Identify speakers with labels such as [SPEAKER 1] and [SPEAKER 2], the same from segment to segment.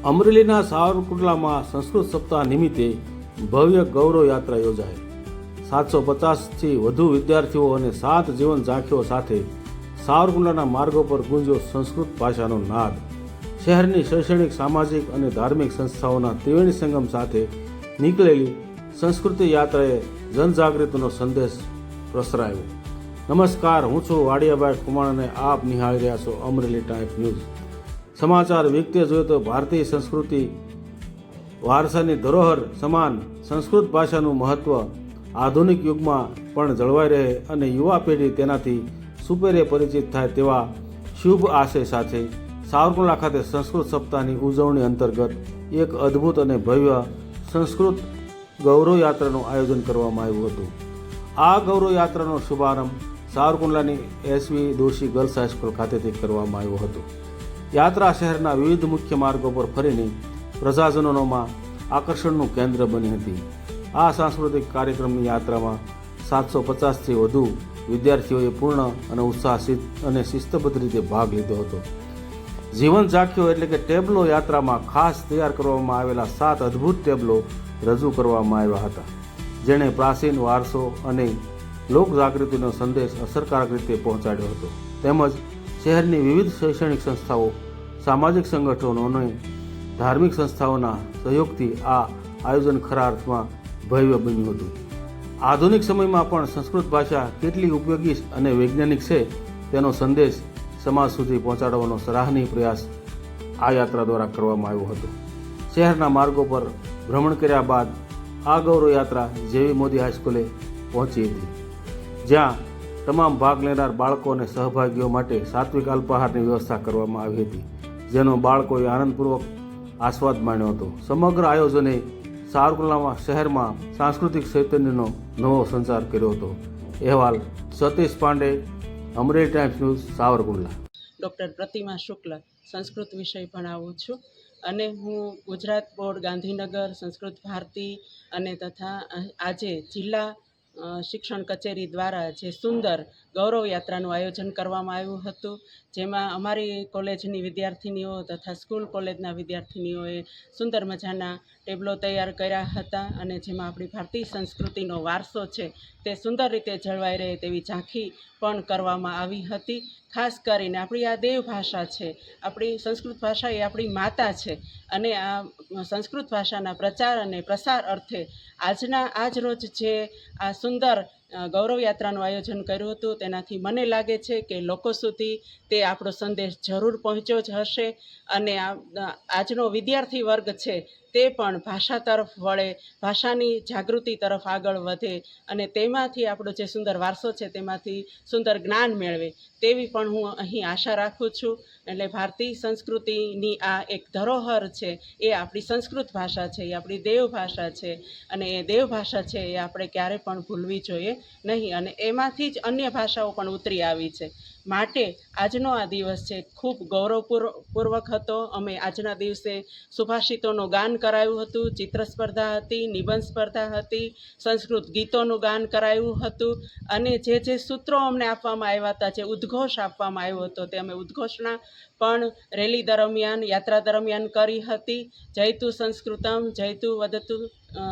[SPEAKER 1] અમરેલીના સાવરકુંડલામાં સંસ્કૃત સપ્તાહ નિમિત્તે ભવ્ય ગૌરવ યાત્રા યોજાઈ. 750થી વધુ વિદ્યાર્થીઓ અને 7 જીવન ઝાંખીઓ સાથે સાવરકુંડલાના માર્ગો પર ગુંજ્યો સંસ્કૃત ભાષાનો નાદ. શહેરની શૈક્ષણિક, સામાજિક અને ધાર્મિક સંસ્થાઓના ત્રિવેણી સંગમ સાથે નીકળેલી સંસ્કૃતિ યાત્રાએ જનજાગૃતિનો સંદેશ પ્રસરાયો. નમસ્કાર, હું છું વાડિયાભાઈ કુમાર અને આપ નિહાળી રહ્યા છો અમરેલી ટાઈમ્સ ન્યૂઝ. સમાચાર વિગતે જોઈએ તો ભારતીય સંસ્કૃતિ વારસાની ધરોહર સમાન સંસ્કૃત ભાષાનું મહત્વ આધુનિક યુગમાં પણ જળવાઈ રહે અને યુવા પેઢી તેનાથી સુપેરે પરિચિત થાય તેવા શુભ આશય સાથે સાવરકુંડલા ખાતે સંસ્કૃત સપ્તાહની ઉજવણી અંતર્ગત એક અદ્ભુત અને ભવ્ય સંસ્કૃત ગૌરવ યાત્રાનું આયોજન કરવામાં આવ્યું હતું. આ ગૌરવ યાત્રાનો શુભારંભ સાવરકુંડલાની એસવી દોશી ગર્લ્સ હાઈસ્કૂલ ખાતેથી કરવામાં આવ્યો હતો. યાત્રા શહેરના વિવિધ મુખ્ય માર્ગો પર ફરીને પ્રજાજનોમાં આકર્ષણનું કેન્દ્ર બની હતી. આ સાંસ્કૃતિક કાર્યક્રમની યાત્રામાં 750થી વધુ વિદ્યાર્થીઓએ પૂર્ણ અને ઉત્સાહિત અને શિસ્તબદ્ધ રીતે ભાગ લીધો હતો. જીવન ઝાંખીઓ એટલે કે ટેબ્લો યાત્રામાં ખાસ તૈયાર કરવામાં આવેલા 7 અદ્ભુત ટેબ્લો રજૂ કરવામાં આવ્યા હતા, જેણે પ્રાચીન વારસો અને લોકજાગૃતિનો સંદેશ અસરકારક રીતે પહોંચાડ્યો હતો. તેમજ શહેરની વિવિધ શૈક્ષણિક સંસ્થાઓ, સામાજિક સંગઠનો અને ધાર્મિક સંસ્થાઓના સહયોગથી આ આયોજન ખરા અર્થમાં ભવ્ય બન્યું હતું. આધુનિક સમયમાં પણ સંસ્કૃત ભાષા કેટલી ઉપયોગી અને વૈજ્ઞાનિક છે તેનો સંદેશ સમાજ સુધી પહોંચાડવાનો સરાહનીય પ્રયાસ આ યાત્રા દ્વારા કરવામાં આવ્યો હતો. શહેરના માર્ગો પર ભ્રમણ કર્યા બાદ આ ગૌરવ યાત્રા જેવી મોદી હાઈસ્કૂલે પહોંચી હતી, જ્યાં તમામ ભાગ લેનાર બાળકો અને સહભાગીઓ માટે સાત્વિક અલ્પાહારની વ્યવસ્થા કરવામાં આવી હતી, જેનો બાળકોએ આનંદપૂર્વક આસ્વાદ માણ્યો હતો. સમગ્ર આયોજને સાવરકુંડલા શહેરમાં સાંસ્કૃતિક ચૈતન્યનો નવો સંચાર કર્યો હતો. અહેવાલ Satish Pandey, Amreli times news, Savarkundla.
[SPEAKER 2] Doctor પ્રતિમા શુક્લ સંસ્કૃત વિષય ભણાવું છું અને હું ગુજરાત બોર્ડ ગાંધીનગર સંસ્કૃત ભારતી અને તથા આજે જિલ્લા શિક્ષણ કચેરી દ્વારા જે સુંદર ગૌરવ યાત્રાનું આયોજન કરવામાં આવ્યું હતું, જેમાં અમારી કોલેજની વિદ્યાર્થિનીઓ તથા સ્કૂલ કોલેજના વિદ્યાર્થિનીઓએ સુંદર મજાના ટેબલો તૈયાર કર્યા હતા અને જેમાં આપણી ભારતીય સંસ્કૃતિનો વારસો છે તે સુંદર રીતે જળવાઈ રહે તેવી ઝાંખી પણ કરવામાં આવી હતી. ખાસ કરીને આપણી આ દેવ ભાષા છે, આપણી સંસ્કૃત ભાષા એ આપણી માતા છે અને આ સંસ્કૃત ભાષાના પ્રચાર અને પ્રસાર અર્થે આજ રોજ જે આ સુંદર ગૌરવ યાત્રાનું આયોજન કર્યું હતું, તેનાથી મને લાગે છે કે લોકો સુધી તે આપણો સંદેશ જરૂર પહોંચ્યો જ હશે અને આજનો વિદ્યાર્થી વર્ગ છે તે પણ ભાષા તરફ વળે, ભાષાની જાગૃતિ તરફ આગળ વધે અને તેમાંથી આપણો જે સુંદર વારસો છે તેમાંથી સુંદર જ્ઞાન મેળવે તેવી પણ હું અહીં આશા રાખું છું. એટલે ભારતીય સંસ્કૃતિની આ એક ધરોહર છે એ આપણી સંસ્કૃત ભાષા છે, એ આપણી દેવ ભાષા છે અને એ દેવ ભાષા છે એ આપણે ક્યારે પણ ભૂલવી જોઈએ નહીં અને એમાંથી જ અન્ય ભાષાઓ પણ ઉતરી આવી છે. માટે આજનો આ દિવસ છે ખૂબ ગૌરવપૂર્વક હતો. અમે આજના દિવસે સુભાષિતોનું ગાન કરાયું હતું, ચિત્ર સ્પર્ધા હતી, નિબંધ સ્પર્ધા હતી, સંસ્કૃત ગીતોનું ગાન કરાયું હતું અને જે સૂત્રો અમને આપવામાં આવ્યા હતા, જે ઉદ્ઘોષ આપવામાં આવ્યો હતો તે અમે ઉદ્ઘોષણા પણ રેલી દરમિયાન, યાત્રા દરમિયાન કરી હતી. જયતુ સંસ્કૃતમ, જયતુ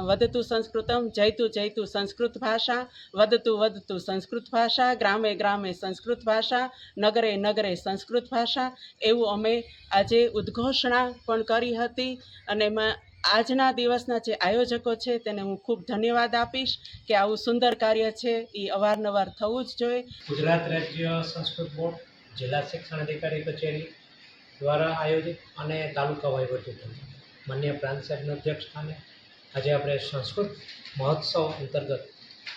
[SPEAKER 2] વદતુ સંસ્કૃતમ, જયતુ સંસ્કૃત ભાષા, વદતુ સંસ્કૃત ભાષા, ગ્રામે ગ્રામે સંસ્કૃત ભાષા, નગરે નગરે સંસ્કૃત ભાષા, એવું અમે આજે ઉદ્ઘોષણા પણ કરી હતી અને આજના દિવસના જે આયોજકો છે તેને હું ખૂબ ધન્યવાદ આપીશ કે આવું સુંદર કાર્ય છે એ અવારનવાર થવું જ જોઈએ.
[SPEAKER 3] ગુજરાત રાજ્ય સંસ્કૃત બોર્ડ, જિલ્લા શિક્ષણ અધિકારી કચેરી દ્વારા આયોજિત અને તાલુકા વહીવટીતંત્ર માન્ય પ્રાંત સાહેબના અધ્યક્ષ સ્થાને આજે આપણે સંસ્કૃત મહોત્સવ અંતર્ગત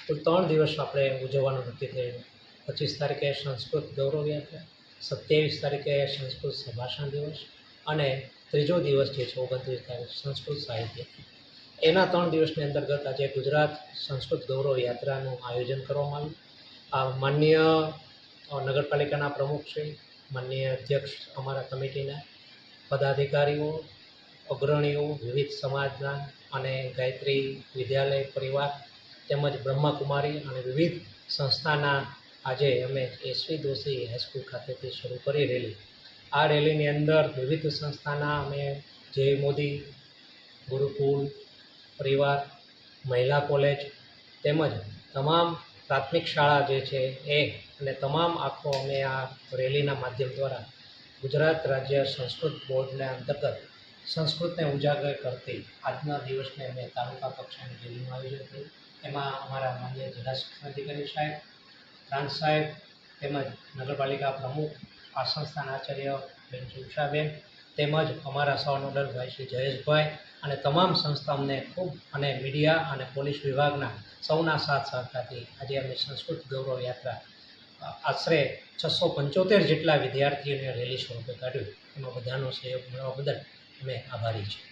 [SPEAKER 3] કુલ 3 દિવસ આપણે ઉજવવાનું નક્કી થયેલું. 25 તારીખે સંસ્કૃત ગૌરવ યાત્રા, 27 તારીખે સંસ્કૃત સંભાષણ દિવસ અને ત્રીજો દિવસ જે છે 29 તારીખ સંસ્કૃત સાહિત્ય. એના 3 દિવસની અંતર્ગત આજે ગુજરાત સંસ્કૃત ગૌરવ યાત્રાનું આયોજન કરવામાં આવ્યું. આ માન્ય નગરપાલિકાના પ્રમુખશ્રી, માન્ય અધ્યક્ષ, અમારા કમિટીના પદાધિકારીઓ, અગ્રણીઓ, વિવિધ સમાજના અને ગાયત્રી વિદ્યાલય પરિવાર તેમજ બ્રહ્માકુમારી અને વિવિધ સંસ્થાના આજે અમે એસવી દોશી હાઈસ્કૂલ ખાતેથી શરૂ કરી રેલી. આ રેલીની અંદર વિવિધ સંસ્થાના અમે જય મોદી, ગુરુકુલ, પરિવાર, મહિલા કોલેજ તેમજ તમામ પ્રાથમિક શાળા જે છે એ અને તમામ આખો અમે આ રેલીના માધ્યમ દ્વારા ગુજરાત રાજ્ય સંસ્કૃત બોર્ડને અંતર્ગત સંસ્કૃતને ઉજાગર કરતી આજના દિવસને અમે તાલુકા કક્ષાની રેલીનું આયોજન કર્યું. એમાં અમારા માન્ય જિલ્લા શિક્ષણ અધિકારી સાહેબ, પ્રાંત સાહેબ તેમજ નગરપાલિકા પ્રમુખ, આ સંસ્થાના આચાર્ય બેન ઉષાબેન તેમજ અમારા સહનોડલ ભાઈ શ્રી જયેશભાઈ અને તમામ સંસ્થા અમને ખૂબ અને મીડિયા અને પોલીસ વિભાગના સૌના સાથ સહકારથી આજે અમે સંસ્કૃત ગૌરવ યાત્રા આશરે 675 જેટલા વિદ્યાર્થીઓને રેલી સ્વરૂપે કાઢ્યું. એમાં બધાનો સહયોગ મળવા બદલ અમે આભારી છીએ.